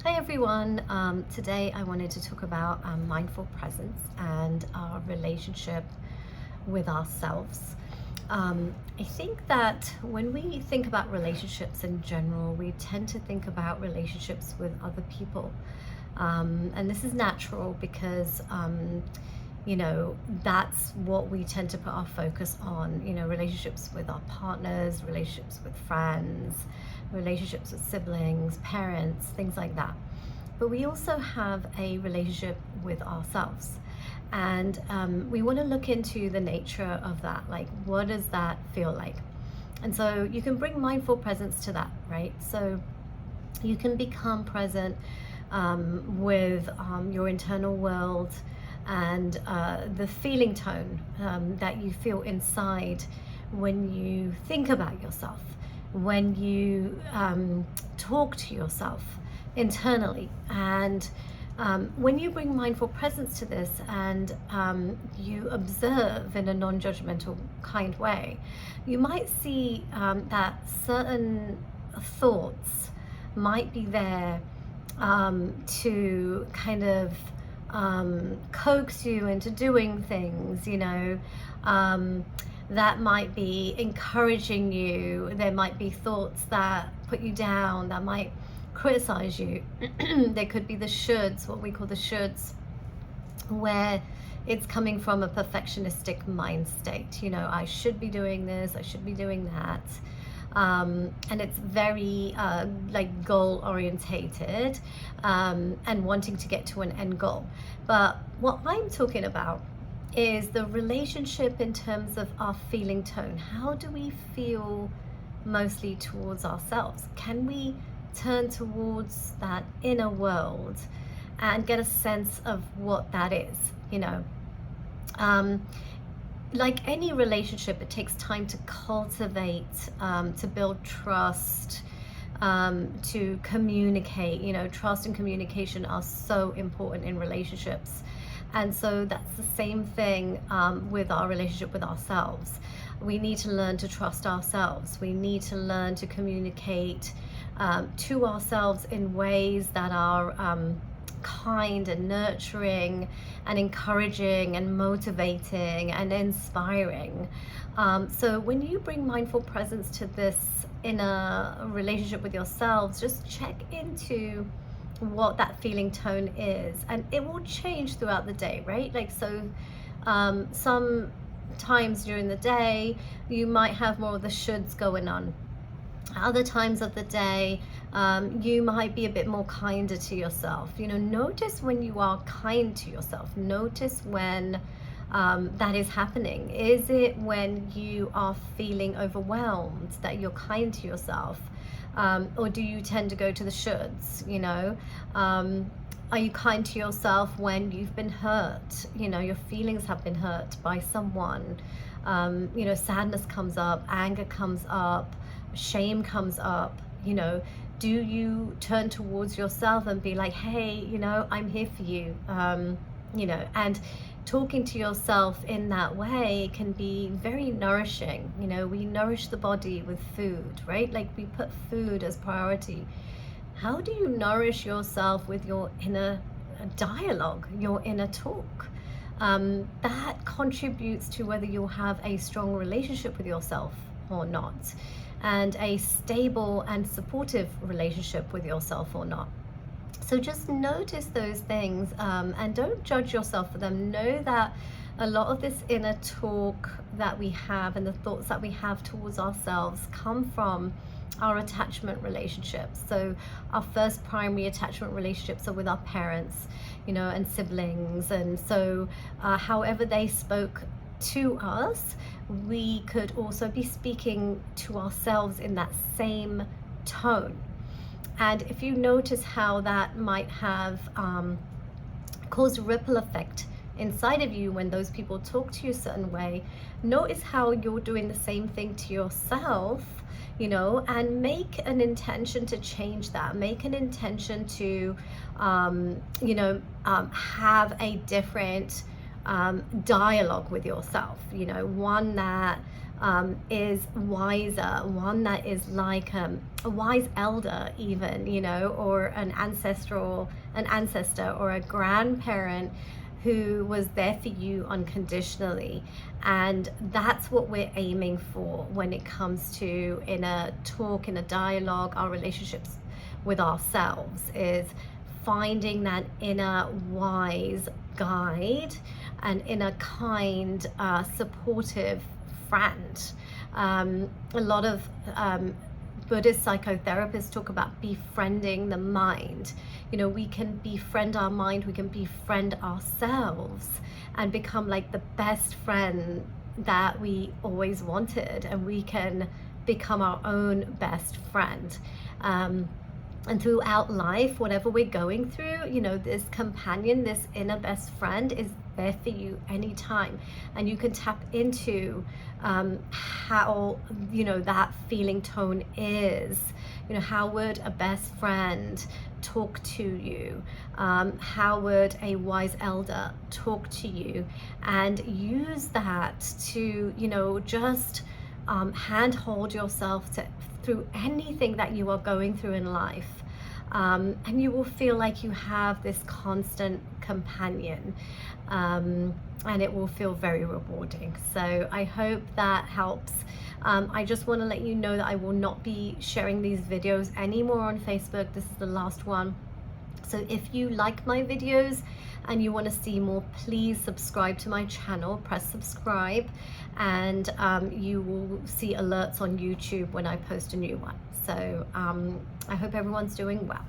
Hi everyone. Today I wanted to talk about mindful presence and our relationship with ourselves. I think that when we think about relationships in general, we tend to think about relationships with other people. And this is natural because that's what we tend to put our focus on, relationships with our partners, relationships with friends, relationships with siblings, parents, things like that. But we also have a relationship with ourselves. And we want to look into the nature of that. Like, what does that feel like? And so you can bring mindful presence to that, right? So you can become present with your internal world and the feeling tone that you feel inside when you think about yourself, when you talk to yourself internally. And when you bring mindful presence to this and you observe in a non-judgmental kind way, you might see that certain thoughts might be there to kind of coax you into doing things, that might be encouraging you. There might be thoughts that put you down, that might criticize you. There could be the shoulds, what we call the shoulds, where it's coming from a perfectionistic mind state. I should be doing this, I should be doing that. And it's very like goal orientated and wanting to get to an end goal. But what I'm talking about is the relationship in terms of our feeling tone. How do we feel mostly towards ourselves? Can we turn towards that inner world and get a sense of what that is? Like any relationship, it takes time to cultivate, to build trust, to communicate. Trust and communication are so important in relationships. And so that's the same thing with our relationship with ourselves. We need to learn to trust ourselves. We need to learn to communicate to ourselves in ways that are kind and nurturing and encouraging and motivating and inspiring. So when you bring mindful presence to this in a relationship with yourselves, just check into what that feeling tone is, and it will change throughout the day, right? Like, so some times during the day you might have more of the shoulds going on. Other times of the day, you might be a bit more kinder to yourself. Notice when you are kind to yourself. Notice when that is happening. Is it when you are feeling overwhelmed that you're kind to yourself? Or do you tend to go to the shoulds? Are you kind to yourself when you've been hurt? Your feelings have been hurt by someone. Sadness comes up, anger comes up, shame comes up. Do you turn towards yourself and be like, hey, I'm here for you? And talking to yourself in that way can be very nourishing. We nourish the body with food, right? Like, we put food as priority. How do you nourish yourself with your inner dialogue, your inner talk? That contributes to whether you'll have a strong relationship with yourself or not, and a stable and supportive relationship with yourself or not. So just notice those things and don't judge yourself for them. Know that a lot of this inner talk that we have and the thoughts that we have towards ourselves come from our attachment relationships. So our first primary attachment relationships are with our parents, and siblings. And so however they spoke to us, we could also be speaking to ourselves in that same tone. And if you notice how that might have caused a ripple effect inside of you when those people talk to you a certain way, notice how you're doing the same thing to yourself, and make an intention to change that. Make an intention to, have a different dialogue with yourself, one that is wiser, one that is like a wise elder even, you know, or an ancestor or a grandparent who was there for you unconditionally. And that's what we're aiming for when it comes to, in a talk, in a dialogue, our relationships with ourselves, is finding that inner wise guide, an inner kind, supportive friend. A lot of Buddhist psychotherapists talk about befriending the mind. You know, we can befriend our mind, we can befriend ourselves and become like the best friend that we always wanted, and we can become our own best friend. And throughout life, whatever we're going through, you know, this companion, this inner best friend is there for you anytime. And you can tap into how, you know, that feeling tone is. You know, how would a best friend talk to you? How would a wise elder talk to you? And use that to, you know, just handhold yourself through anything that you are going through in life. And you will feel like you have this constant companion, and it will feel very rewarding. So I hope that helps. I just want to let you know that I will not be sharing these videos anymore on Facebook. This is the last one. So if you like my videos and you want to see more, please subscribe to my channel, press subscribe, and you will see alerts on YouTube when I post a new one. So I hope everyone's doing well.